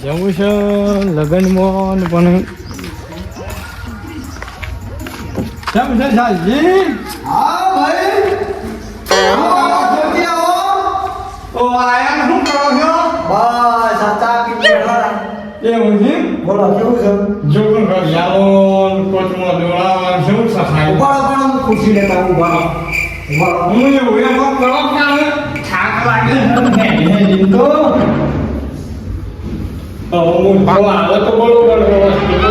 જવું છે લગ્નમાં પણ કેમ છે સાલજી? હા ભાઈ ઓ આયા શું કરો છો? બસ આ ચા પીને બેઠા. એવું છે? બોલો કેવું છે? જોગું ઘડિયાળો કોચમાં દોડાવવાનું શું સફાઈ ઉભા પણ હું ખુરશી લેતા ઉભા હું એવું એમાં કરો ક્યારે થાક લાગે તો હું આવે તો બરોબર વ્યવસ્થિત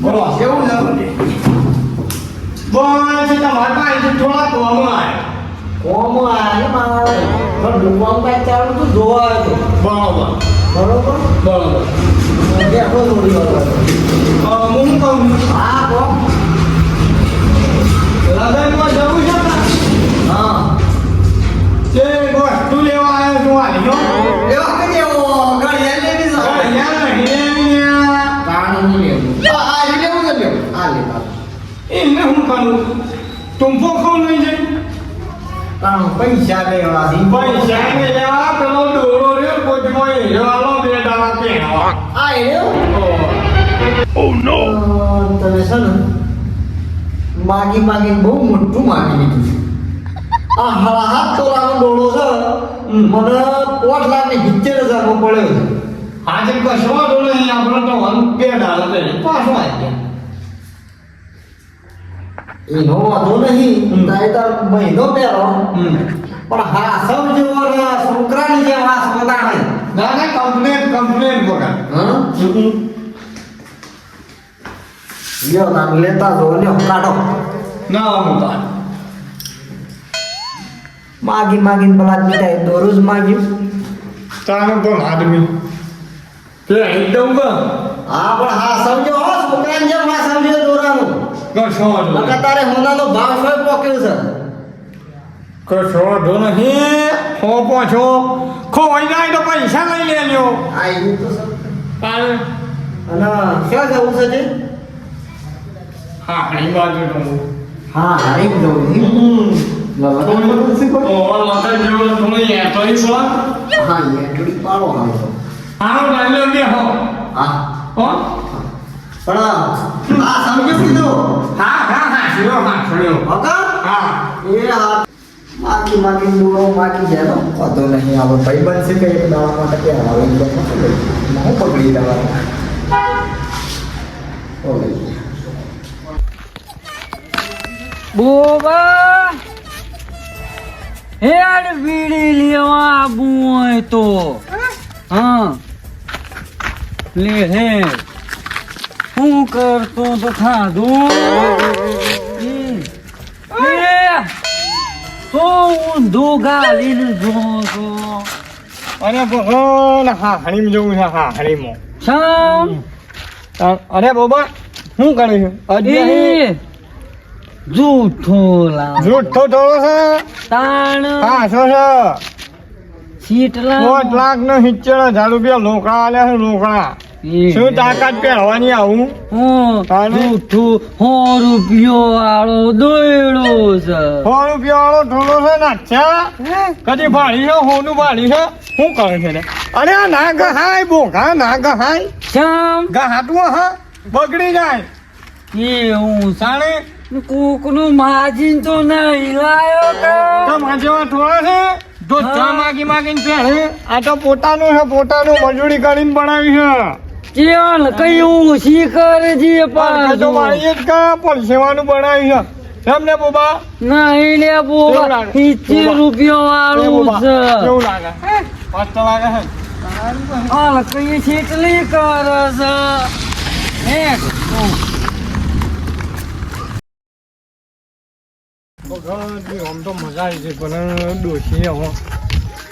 બોલો કેવું છે? બસ તમારા પાસે થોડા કોમાં કોમ આને મારે પણ ડુબામ કાઈ ચાલુ તો જોવા આવ્યો બરોબર બરોબર બરોબર બેઠો થોડી વાર હું કહું હા કોમ લગ્નમાં જવું છે ને હા તે વસ્તુ લેવા આવ્યો છું આની એવા કે જેવો ગાડી લેવી છે ગાડી નહીં લેવું આ લેવું છે લેવું આ લેતા એને હું કરું તુંફો ખાવ નહીં છે કારણ પૈસા લેવા પૈસા ને લેવા પેલો દોરો રે કોચમાં હેરવાલો બે દાડા પહેરવા આ એવો ઓ નો તમે છે ને માગી બહુ મોટું માગી લીધું છે આ હાથ તોલાનો ડોળો છે મને 5 લાખ ને 70,000 નો પડ્યો છે આજે કશવા દો નહીં આપણે તો હમ બે દાડા પહેરી પાછો આવી ગયા એનો વાંધો નહીં તાર મહિનો પહેરો પણ હા સમજો ને છોકરાની જેમ આ સોદાણે ના ના કમ્પ્લેન બગા હા લ્યો નામ લેતા જો લ્યો કાઢો ના હું તો માગી પેલા મીઠાઈ દોરોજ માગ્યું તારું પણ આદમી તે એકદમ હા પણ હા સમજો હો છોકરાની જેમ હા સમજો દોરાનું કશો નકર તારે હોનાનો ભાવ શું પોક્યો છે કશો દો નહીં હો પાછો ખોવાઈ જાય તો પૈસા લઈ લેજો આ એવું તો સર તારે અને ક્યાં જવું છે તે હા ઘણી બાજુ તો હા હારી જવું છે ઓ લગન જેવો તમે એ તો ઈસો હા એટડી પાડો હાલ તો આનો ડાયલોગ દે હો હા હો પણ હા સમજો કીધું હા છોડ્યો હકા હા એ હા માગી મૂળો માગી જાય તો વાંધો નહીં આવે ભાઈ બનશે કે એક દાવા માટે કે આવે હું પકડી દેવાનું ઓકે બોબા હેડ બીડી લેવા આવું હોય તો હા લે હે હું કરતો તો ખાધું તો ઊંધું ગાલીને જોઉં છો અને ભગવાન હા હણીમ જવું છે હા હણીમો શામ અરે બાબા શું કરે છે એ જૂઠો લાવ જૂઠો થોડો છે તાણ હા શું છે સીટ લાવ 5,70,000 રૂપિયા લોકડા આલ્યા છે લોકડા શું તાકાત પહેરવાની આવું જૂઠું 100 રૂપિયો વાળો દોયડો છે 100 રૂપિયા વાળો થોડો છે નાચ્યા કદી ભાડી છે હોનું ભાડી છે શું કરે છે અરે આ ના ગહાય બોઘા ના ગહાય શામ ગહાટવું હા બગડી જાય એવું સાણે કોકનું માજીન તો નહીં લાયો તો માજેવા થોડા છે જો ચા માગીને પહેરે આ તો પોતાનું છે પોતાનું મજૂરી કરીને બનાવ્યું છે કેવલ કઈ ઓછી કરજે તો પાછું વાળીએ જ કા પરસેવાનું બનાવ્યું છે એમને બોબા નહીં લે બોબા 70 રૂપિયો વાળું છે કેવું લાગે મસ્ત લાગે છે હાલ કઈ છેટલી કરે છે આમ તો મજા આવી છે પણ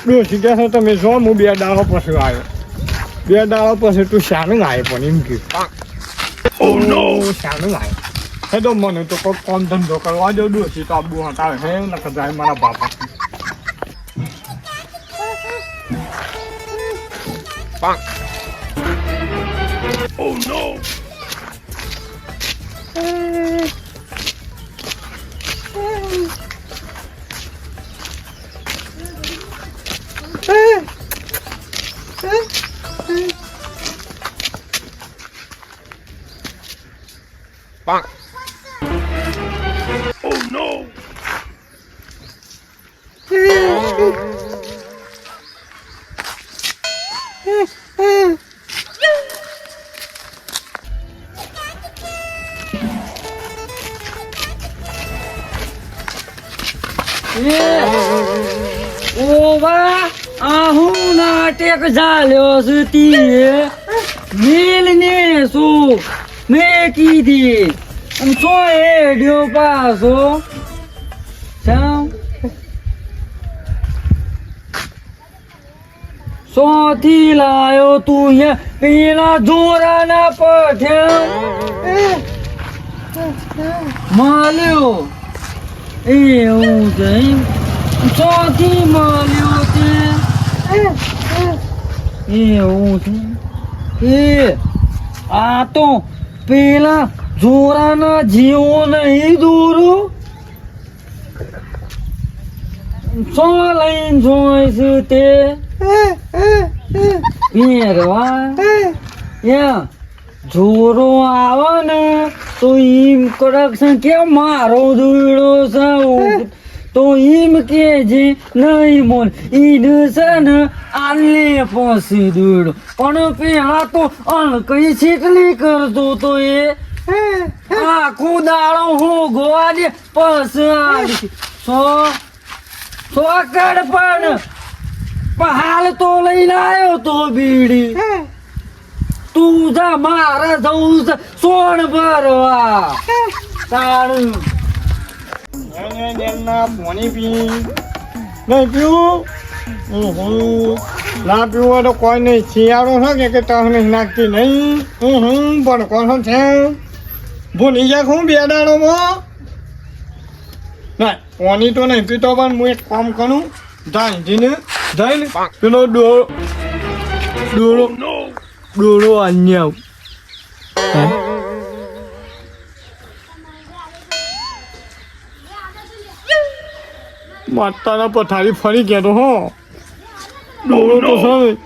ડોશી કહે છે તમે જો હું 2 દાડો પછી આવ્યો 2 દાડો પછી તું શાનું લાવે પણ એમ કહ્યું શાનું લાવે હે તો મને તો કોઈ કામ ધંધો કરવા દો ડોશી તો આબુ હટાવે હે નકર જાય મારા બાપા Oh no! ઓવા આહું નાટક ચાલ્યો છે તીએ મિલ ને શું મેં કીધી અને સો હેડ્યો પાછો જાઉં સોથી લાયો તું યા પેલા જોરાના પઠ્યા મળ્યો એવું છે એમ? ચોથી મળ્યો તે એવું છે એ આ તો પેલા જોરાના જીવો નહીં દોરું સો લઈને જોઈ છે તે પહેરવા યા જોરો આવે ને તો એમ કરકશન કે મારો દોડો છે તો એમ કે છે નહીં મોન ઈને છે ને આલે પછી દોડો પણ પેલા તો અણકઈ છીટલી કરતો તો એ આખો દાડો હું ગોવા દે પછી આવી સોકડ પણ હાલ તો લઈને આવ્યો તો બીડી તું જા મારે જવું છે સોણ ભરવા તારું એમના પાણી પી નહીં પીવું ના પીવું હોય તો કોઈ નહીં શિયાળો છે કે તહ નહીં નાખતી નહીં પણ કોણ છે ભૂલી જા હું બે દાડોમાં ના પાણી તો નહીં પીતો પણ હું એક કામ કરું જઈને પેલો ડોળો અન્ય માતાના પથારી ફરી ગયા તો હો ડોળો તો છે